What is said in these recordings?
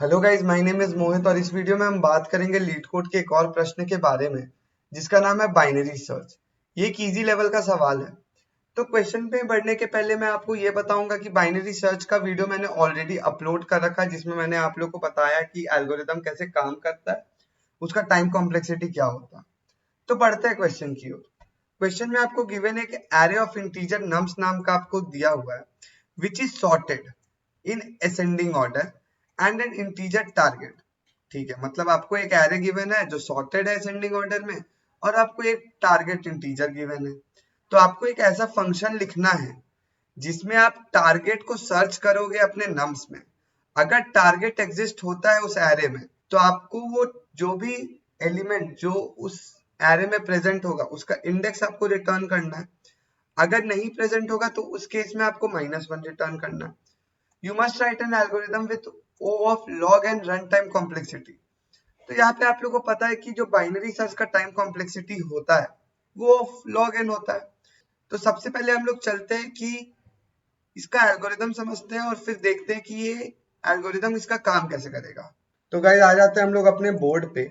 Hello guys, my name is Mohit और इस video में हम बात करेंगे लीड कोड के एक और प्रश्न के बारे में जिसका नाम है बाइनरी सर्च। ये एक इजी लेवल का सवाल है। तो क्वेश्चन पे बढ़ने के पहले मैं आपको ये बताऊंगा कि बाइनरी सर्च का वीडियो मैंने ऑलरेडी अपलोड कर रखा है जिसमें मैंने आप लोग को बताया कि एल्गोरिदम कैसे काम करता है, उसका टाइम कॉम्प्लेक्सिटी क्या होता है। तो बढ़ते हैं क्वेश्चन की ओर। क्वेश्चन में आपको गिवन है कि एरे ऑफ इंटीजर नम्स नाम का आपको दिया हुआ है which is sorted in ascending order and N integer target. ठीक है, मतलब आपको एक एरे गिवन है जो सॉर्टेड है असेंडिंग ऑर्डर में और आपको एक टारगेट इंटीजर गिवन है। तो आपको एक ऐसा फंक्शन लिखना है जिसमें आप टारगेट को सर्च करोगे अपने नम्स में। अगर टारगेट एग्जिस्ट होता है उस एरे में तो आपको वो जो भी एलिमेंट जो उस एरे में प्रेजेंट होगा उसका इंडेक्स आपको रिटर्न करना है। अगर नहीं प्रेजेंट होगा तो उस केस में आपको -1 रिटर्न करना है। You must write N algorithm with O of log and run time complexity. तो यहाँ पे आप लोगों को पता है कि जो बाइनरी सर्च का टाइम कॉम्प्लेक्सिटी होता है वो ऑफ log n होता है। तो सबसे पहले हम लोग चलते हैं कि इसका एल्गोरिदम समझते हैं और फिर देखते हैं कि ये एल्गोरिदम इसका काम कैसे करेगा। तो गाइस आ जाते हैं हम लोग अपने बोर्ड पे।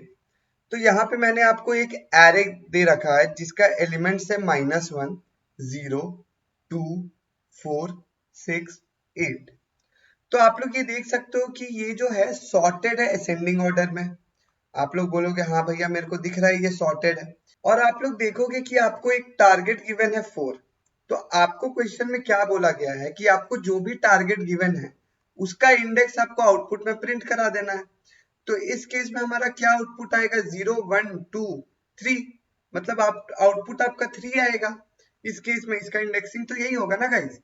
तो यहाँ पे मैंने आपको एक एरे दे रखा है जिसका एलिमेंट्स है -1, 0, 2, 4, 6, 8। तो आप लोग ये देख सकते हो कि ये जो है सॉर्टेड है असेंडिंग ऑर्डर में। आप लोग बोलोगे हाँ भैया मेरे को दिख रहा है ये सॉर्टेड है। और आप लोग देखोगे कि आपको एक टारगेट गिवन है 4। तो आपको क्वेश्चन में क्या बोला गया है कि आपको जो भी टारगेट गिवन है उसका इंडेक्स आपको आउटपुट में प्रिंट करा देना है। तो इस केस में हमारा क्या आउटपुट आएगा 0, 1, 2, 3। मतलब आप आउटपुट आपका 3 आएगा। इस केस में इसका इंडेक्सिंग तो यही होगा ना गाइस।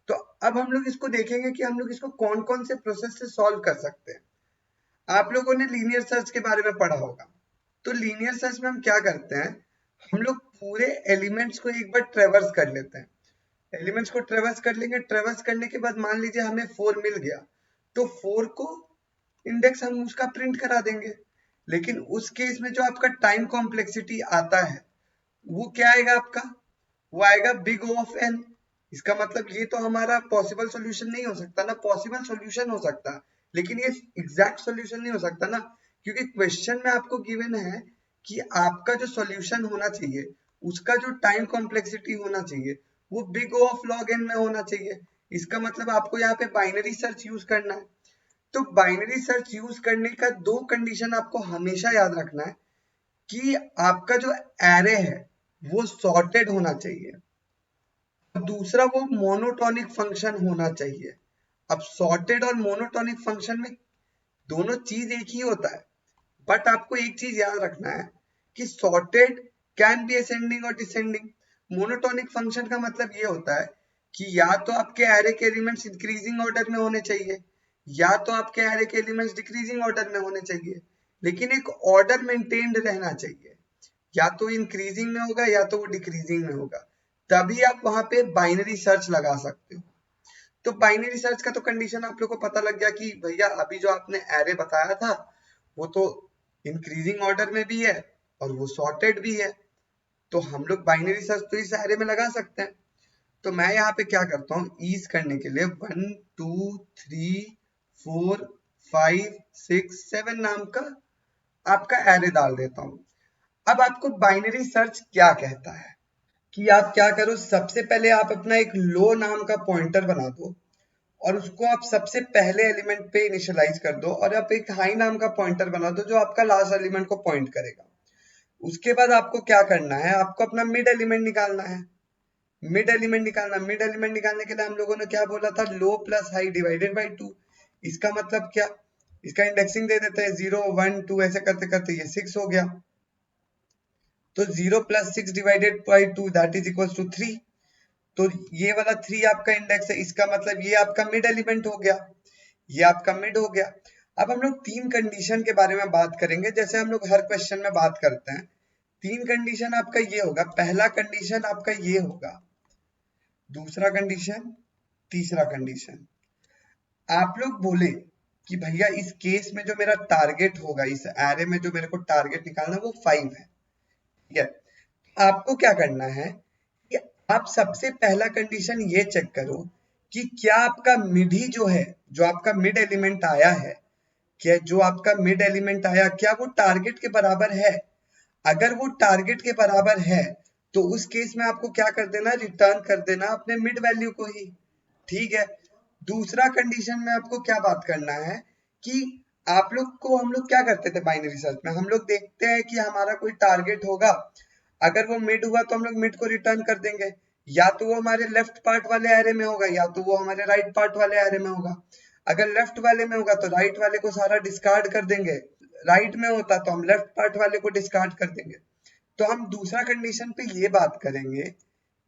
तो अब हम लोग इसको देखेंगे कि हम लोग इसको कौन कौन से प्रोसेस से सॉल्व कर सकते हैं। आप लोगों ने लीनियर सर्च के बारे में पढ़ा होगा। तो लीनियर सर्च में हम क्या करते हैं, हम लोग पूरे एलिमेंट्स को एक बार ट्रेवर्स कर लेते हैं। एलिमेंट्स को ट्रेवर्स कर लेंगे। ट्रेवर्स करने के बाद मान लीजिए हमें 4 मिल गया तो 4 को इंडेक्स हम उसका प्रिंट करा देंगे। लेकिन उस केस में जो आपका टाइम कॉम्प्लेक्सिटी आता है वो क्या आएगा आपका, वो आएगा बिग O ऑफ n। इसका मतलब ये तो हमारा पॉसिबल सॉल्यूशन नहीं हो सकता ना। पॉसिबल सॉल्यूशन हो सकता लेकिन ये एग्जैक्ट सॉल्यूशन नहीं हो सकता ना, क्योंकि क्वेश्चन में आपको गिवन है कि आपका जो सॉल्यूशन होना चाहिए उसका जो टाइम कॉम्प्लेक्सिटी होना चाहिए वो big O of log n में होना चाहिए। इसका मतलब आपको यहाँ पे बाइनरी सर्च यूज करना है। तो बाइनरी सर्च यूज करने का 2 कंडीशन आपको हमेशा याद रखना है कि आपका जो एरे है वो सॉर्टेड होना चाहिए, दूसरा वो मोनोटोनिक फंक्शन होना चाहिए। अब सॉर्टेड और मोनोटोनिक फंक्शन में दोनों चीज एक ही होता है, बट आपको एक चीज याद रखना है कि सॉर्टेड कैन बी असेंडिंग और डिसेंडिंग। मोनोटोनिक फंक्शन का मतलब ये होता है कि या तो आपके एरे के एलिमेंट्स इंक्रीजिंग ऑर्डर में होने चाहिए या तो आपके एरे के एलिमेंट्स डिक्रीजिंग ऑर्डर में होने चाहिए, लेकिन एक ऑर्डर मेंटेन्ड रहना चाहिए। या तो इंक्रीजिंग में होगा या तो वो डिक्रीजिंग में होगा, तभी आप वहां पे बाइनरी सर्च लगा सकते हो। तो बाइनरी सर्च का तो कंडीशन आप लोग को पता लग गया कि भैया अभी जो आपने एरे बताया था वो तो इंक्रीजिंग ऑर्डर में भी है और वो सॉर्टेड भी है। तो हम लोग बाइनरी सर्च तो इस एरे में लगा सकते हैं। तो मैं यहाँ पे क्या करता हूँ, ईज करने के लिए 1, 2, 3, 4, 5, 6, 7 नाम का आपका एरे डाल देता हूँ। अब आपको बाइनरी सर्च क्या कहता है कि आप क्या करो, सबसे पहले आप अपना एक लो नाम का पॉइंटर बना दो और उसको आप सबसे पहले एलिमेंट पे इनिशियलाइज कर दो और आप एक हाई नाम का पॉइंटर बना दो जो आपका लास्ट एलिमेंट को पॉइंट करेगा। उसके बाद आपको क्या करना है, आपको अपना मिड एलिमेंट निकालना है। मिड एलिमेंट निकालने के लिए हम लोगों ने क्या बोला था, लो प्लस हाई डिवाइडेड बाई 2। इसका मतलब क्या, इसका इंडेक्सिंग दे देते हैं 0, 1, 2 ऐसे करते करते ये 6 हो गया। तो 0 + 6 divided by 2 that is equal to 3। तो ये वाला 3 आपका इंडेक्स है। इसका मतलब ये आपका मिड एलिमेंट हो गया, ये आपका मिड हो गया। अब हम लोग 3 कंडीशन के बारे में बात करेंगे जैसे हम लोग हर क्वेश्चन में बात करते हैं। 3 कंडीशन आपका ये होगा, पहला कंडीशन आपका ये होगा, दूसरा कंडीशन, तीसरा कंडीशन। आप लोग बोले कि भैया इस केस में जो मेरा टारगेट होगा, इस एरे में जो मेरे को टारगेट निकालना है वो 5 है। ठीक है, आपको क्या करना है कि आप सबसे पहला कंडीशन ये चेक करो कि क्या आपका मिड ही जो है, जो आपका मिड एलिमेंट आया है, कि जो आपका मिड एलिमेंट आया क्या वो टारगेट के बराबर है। अगर वो टारगेट के बराबर है तो उस केस में आपको क्या कर देना, रिटर्न कर देना अपने मिड वैल्यू को ही। ठीक है। दूसरा कंडीशन में आपको क्या बात करना है कि आप लोग को, हम लोग क्या करते थे बाइनरी सर्च में, हम लोग देखते हैं कि हमारा कोई टारगेट होगा, अगर वो मिड हुआ तो हम लोग मिड को रिटर्न कर देंगे, या तो वो हमारे लेफ्ट पार्ट वाले एरे में होगा या तो वो हमारे राइट पार्ट वाले एरे में होगा। अगर लेफ्ट वाले में होगा तो राइट वाले को सारा डिस्कार्ड कर देंगे, राइट में होता तो हम लेफ्ट पार्ट वाले को डिस्कार्ड कर देंगे। तो हम दूसरा कंडीशन पे ये बात करेंगे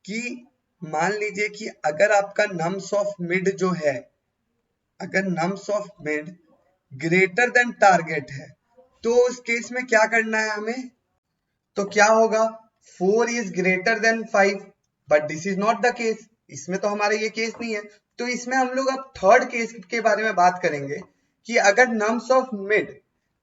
कि मान लीजिए कि अगर आपका नम्स ऑफ मिड जो है, अगर nums of mid greater than target है तो उस केस में क्या करना है हमें, तो क्या होगा, 4 is greater than 5, but this is not the case, इसमें तो हमारा ये केस नहीं है। तो इसमें हम लोग अब थर्ड केस के बारे में बात करेंगे कि अगर नम्स ऑफ मिड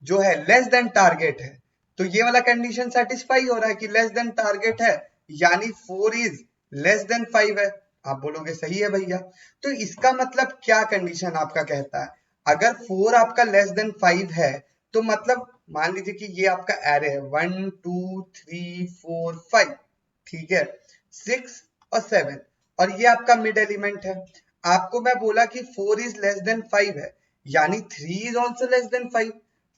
जो है लेस देन टारगेट है, तो ये वाला कंडीशन सेटिस्फाई हो रहा है कि लेस देन टारगेट है, यानी 4 इज लेस देन 5 है। आप बोलोगे सही है भैया, तो इसका मतलब क्या कंडीशन आपका कहता है, अगर 4 आपका लेस देन 5 है तो मतलब मान लीजिए कि ये आपका एरे है 1 2 3 4 5, ठीक है, 6 और 7, और ये आपका मिड एलिमेंट है। आपको मैं बोला कि 4 इज लेस देन 5 है, यानी 3 is also less than 5,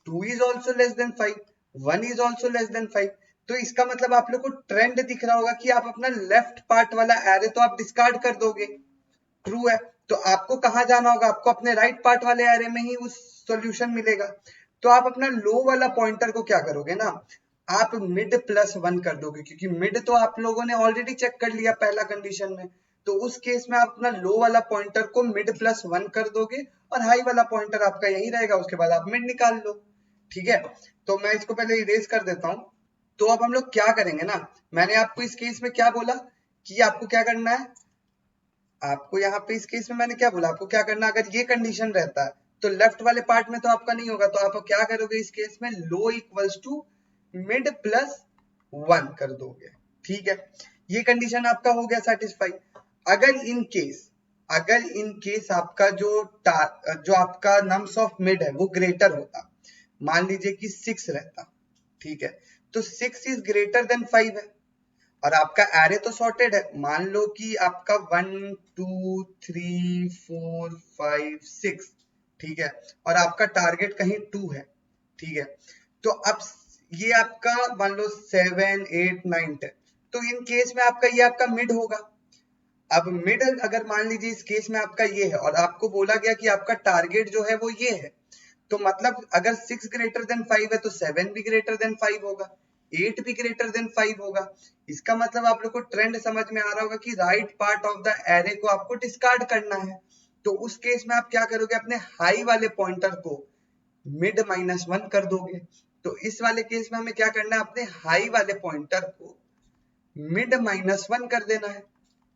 2 is also less than 5, 1 is also less than 5। तो इसका मतलब आप लोग को ट्रेंड दिख रहा होगा कि आप अपना लेफ्ट पार्ट वाला एरे तो आप डिस्कार्ड कर दोगे, ट्रू है, तो आपको कहां जाना होगा, आपको अपने राइट पार्ट वाले एरे में ही उस सॉल्यूशन मिलेगा। तो आप अपना लो वाला पॉइंटर को क्या करोगे ना, आप मिड +1 कर दोगे, क्योंकि मिड तो आप लोगों ने ऑलरेडी चेक कर लिया पहला कंडीशन में। तो उस केस में आप अपना लो वाला पॉइंटर को मिड +1 कर दोगे और हाई वाला पॉइंटर आपका यही रहेगा, उसके बाद आप मिड निकाल लो। ठीक है, तो मैं इसको पहले इरेज कर देता हूं। तो अब हम लोग क्या करेंगे ना, मैंने आपको इस केस में क्या बोला कि आपको क्या करना है, आपको यहाँ पे इस केस में मैंने क्या बोला, आपको क्या करना, अगर ये कंडीशन रहता है तो लेफ्ट वाले पार्ट में तो आपका नहीं होगा, तो आप क्या करोगे इस केस में, लो इक्वल्स टू मिड +1 कर दोगे। ठीक है, ये कंडीशन आपका हो गया सेटिस्फाई। अगर इन केस आपका जो आपका नम्स ऑफ मिड है वो ग्रेटर होता, मान लीजिए कि 6 रहता, ठीक है, तो 6 इज ग्रेटर देन 5 है और आपका एरे तो सॉर्टेड है, मान लो कि आपका 1 2 3 4 5 6, ठीक है, और आपका टारगेट कहीं 2 है, ठीक है, तो अब ये आपका मान लो 7 8 9 10, तो इन केस में आपका ये आपका मिड होगा। अब मिड अगर मान लीजिए इस केस में आपका ये है और आपको बोला गया कि आपका टारगेट जो है वो ये है, तो मतलब अगर 6 ग्रेटर देन 5 है तो 7 भी ग्रेटर देन 5 होगा, 8 भी ग्रेटर देन 5 होगा। इसका मतलब आप लोग को ट्रेंड समझ में आ रहा होगा कि right part of the array को आपको डिस्कार्ड करना है। तो उस केस में आप क्या करोगे, अपने हाई वाले पॉइंटर को मिड -1 कर दोगे। तो इस वाले केस में हमें क्या करना है, अपने हाई वाले पॉइंटर को मिड -1 कर देना है।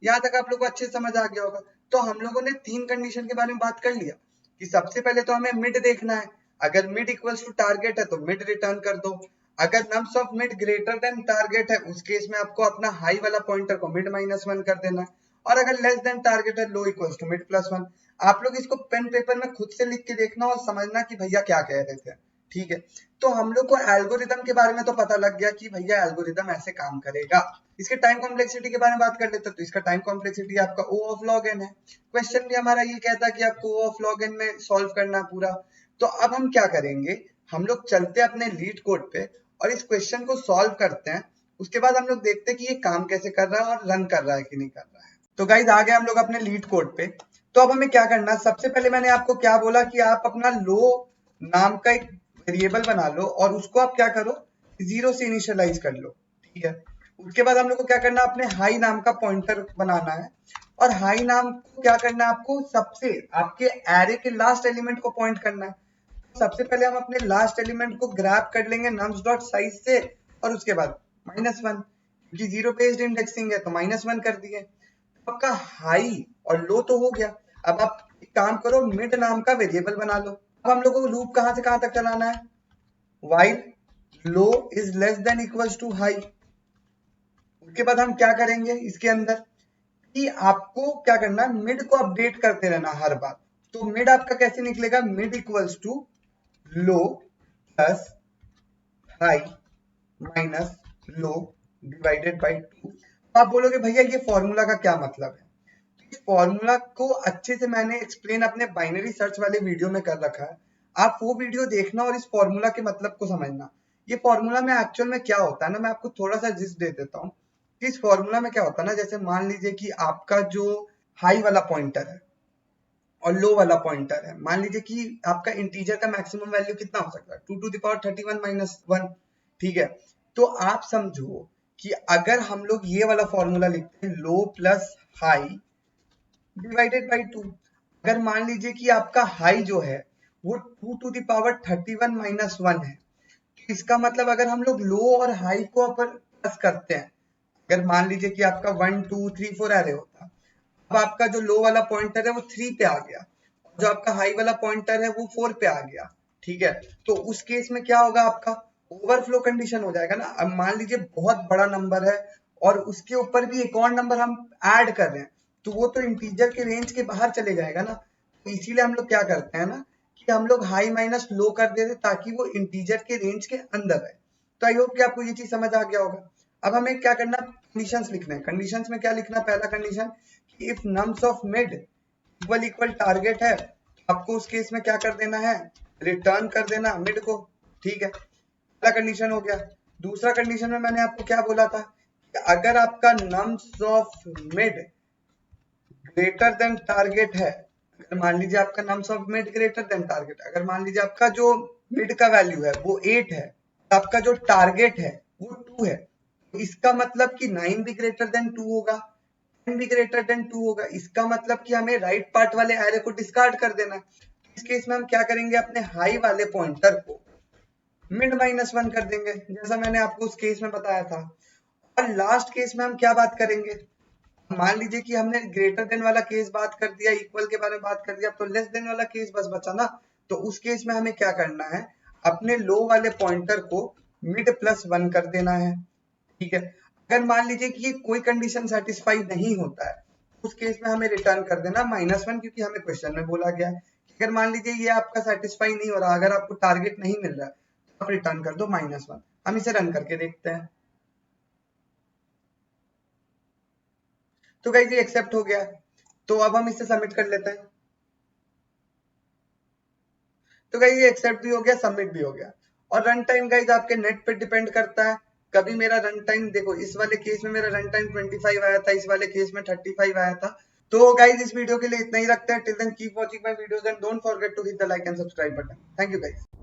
यहाँ तक आप लोग को अच्छे समझ आ गया होगा। तो हम लोगों ने 3 कंडीशन के बारे में बात कर लिया कि सबसे पहले तो हमें मिड देखना है, अगर मिड इक्वल्स टू टारगेट है तो मिड रिटर्न कर दो, अगर nums of mid greater than target है उस केस में आपको अपना हाई वाला पॉइंटर को मिड -1 कर देना है, और अगर लेस देन टारगेट है लो इक्वल्स टू मिड +1। आप लोग इसको पेन पेपर में खुद से लिख के देखना और समझना कि भैया क्या कह रहे थे। ठीक है, तो हम लोग को एल्गोरिदम के बारे में तो पता लग गया कि भैया एल्गोरिदम ऐसे काम करेगा। इसके टाइम कॉम्प्लेक्सिटी के बारे में बात कर लेते हैं, तो इसका टाइम कॉम्प्लेक्सिटी आपका O ऑफ log n है। क्वेश्चन भी हमारा ये कहता है कि आपको O ऑफ log n में सॉल्व करना है पूरा। तो अब हम क्या करेंगे, हम लोग चलते हैं अपने लीड कोड पे और इस क्वेश्चन को सॉल्व करते हैं। उसके बाद हम लोग देखते हैं कि ये काम कैसे कर रहा है और रन कर रहा है कि नहीं कर रहा है। तो गाइज आ गए हम लोग अपने लीड कोड पे। तो अब हमें क्या करना है, सबसे पहले मैंने आपको क्या बोला कि आप अपना लो नाम का एक वेरिएबल बना लो और उसको आप क्या करो, 0 से इनिशियलाइज कर लो। ठीक है, उसके बाद हम लोग को क्या करना है, अपने हाई नाम का पॉइंटर बनाना है और हाई नाम को क्या करना है, आपको सबसे आपके एरे के लास्ट एलिमेंट को पॉइंट करना है। सबसे पहले हम अपने लास्ट एलिमेंट को ग्रैब कर लेंगे nums डॉट साइज से और उसके बाद -1, क्योंकि 0 बेस्ड इंडेक्सिंग है तो -1 कर दिए। आपका हाई और लो तो हो गया। अब आप एक काम करो, मिड नाम का वेरिएबल बना लो। अब हम लोगों को लूप कहां से कहां तक चलाना है, while low is less than equals to high. उसके बाद हम क्या करेंगे इसके अंदर कि आपको क्या करना है, मिड को अपडेट करते रहना हर बार। तो मिड आपका कैसे निकलेगा, mid equals to low plus high minus low divided by 2। आप बोलोगे भैया ये फॉर्मूला का क्या मतलब है? इस फॉर्मूला को अच्छे से मैंने एक्सप्लेन अपने बाइनरी सर्च वाले वीडियो में कर रखा है, आप वो वीडियो देखना और इस फॉर्मूला के मतलब को समझना। ये फॉर्मूला में एक्चुअल में क्या होता है ना, मैं आपको थोड़ा सा जिस्ट दे देता हूँ। इस फॉर्मूला में क्या होता है ना, जैसे मान लीजिए कि आपका जो हाई वाला पॉइंटर है और लो वाला पॉइंटर है, मान लीजिए कि आपका इंटीजर का मैक्सिमम वैल्यू कितना हो सकता है, 2 टू द पावर 31 माइनस 1। ठीक है, तो आप समझो कि अगर हम लोग ये वाला फॉर्मूला लिखते हैं लो प्लस हाई डिवाइडेड बाई 2, अगर मान लीजिए कि आपका हाई जो है वो 2 टू द पावर 31 माइनस 1 है, तो इसका मतलब अगर हम लोग लो और हाई को अपन प्लस करते हैं, अगर मान लीजिए कि आपका 1 2 3 4 ऐरे होता, अब आपका जो लो वाला पॉइंटर है वो 3 पे आ गया, जो आपका हाई वाला पॉइंटर है वो 4 पे आ गया। ठीक है, तो उस केस में क्या होगा, आपका ओवरफ्लो कंडीशन हो जाएगा ना। अब मान लीजिए बहुत बड़ा नंबर है और उसके ऊपर भी एक और नंबर हम ऐड कर रहे हैं, तो वो तो इंटीजर के रेंज के बाहर चले जाएगा ना। तो इसीलिए हम लोग क्या करते हैं ना कि हम लोग हाई माइनस लो कर देते ताकि वो इंटीजर के रेंज के अंदर है। तो आई होप कि आपको ये चीज समझ आ गया होगा। अब हमें क्या करना, कंडीशंस लिखने हैं। कंडीशंस में क्या लिखना, पहला condition if nums of mid equal target है, तो आपको उस केस में क्या कर देना है, रिटर्न कर देना मिड को। ठीक है, पहला कंडीशन हो गया। दूसरा कंडीशन में मैंने आपको क्या बोला था कि अगर आपका nums of mid greater than target है, अगर मान लीजिए आपका nums of mid greater than target, अगर मान लीजिए आपका जो मिड का वैल्यू है वो 8 है, आपका जो टारगेट है वो 2 है, तो इसका मतलब कि 9 भी ग्रेटर देन 2 होगा, 10 भी ग्रेटर देन 2 होगा। इसका मतलब कि हमें राइट पार्ट वाले एरे को डिस्कार्ड कर देना है। इस केस में हम क्या करेंगे, अपने हाई वाले पॉइंटर को मिड माइनस 1 कर देंगे, जैसा मैंने आपको उस केस में बताया था। और लास्ट केस में हम क्या बात करेंगे, मान लीजिए कि हमने ग्रेटर देन वाला केस बात कर दिया, इक्वल के बारे में बात कर दिया, तो लेस देन वाला केस बस बचा ना। तो उस केस में हमें क्या करना है, अपने लो वाले पॉइंटर को मिड प्लस 1 कर देना है। ठीक है, अगर मान लीजिए कि कोई कंडीशन सेटिस्फाई नहीं होता है, उस केस में हमें रिटर्न कर देना -1, क्योंकि हमें क्वेश्चन में बोला गया है कि अगर मान लीजिए ये आपका सेटिस्फाई नहीं हो रहा, अगर आपको टारगेट नहीं मिल रहा है, तो आप रिटर्न कर दो -1। हम इसे रन करके देखते हैं। तो गाइस ये एक्सेप्ट हो गया, तो अब हम इसे सबमिट कर लेते हैं। तो गाइस ये एक्सेप्ट भी हो गया, सबमिट भी हो गया। और रन टाइम गाइस आपके नेट पे डिपेंड करता है। कभी मेरा रन टाइम देखो, इस वाले केस में मेरा रन टाइम 25 आया था, इस वाले केस में 35 आया था। तो गाइस इस वीडियो के लिए इतना ही रखते हैं। Till then keep watching my videos and don't forget to hit the like and subscribe button. Thank you guys.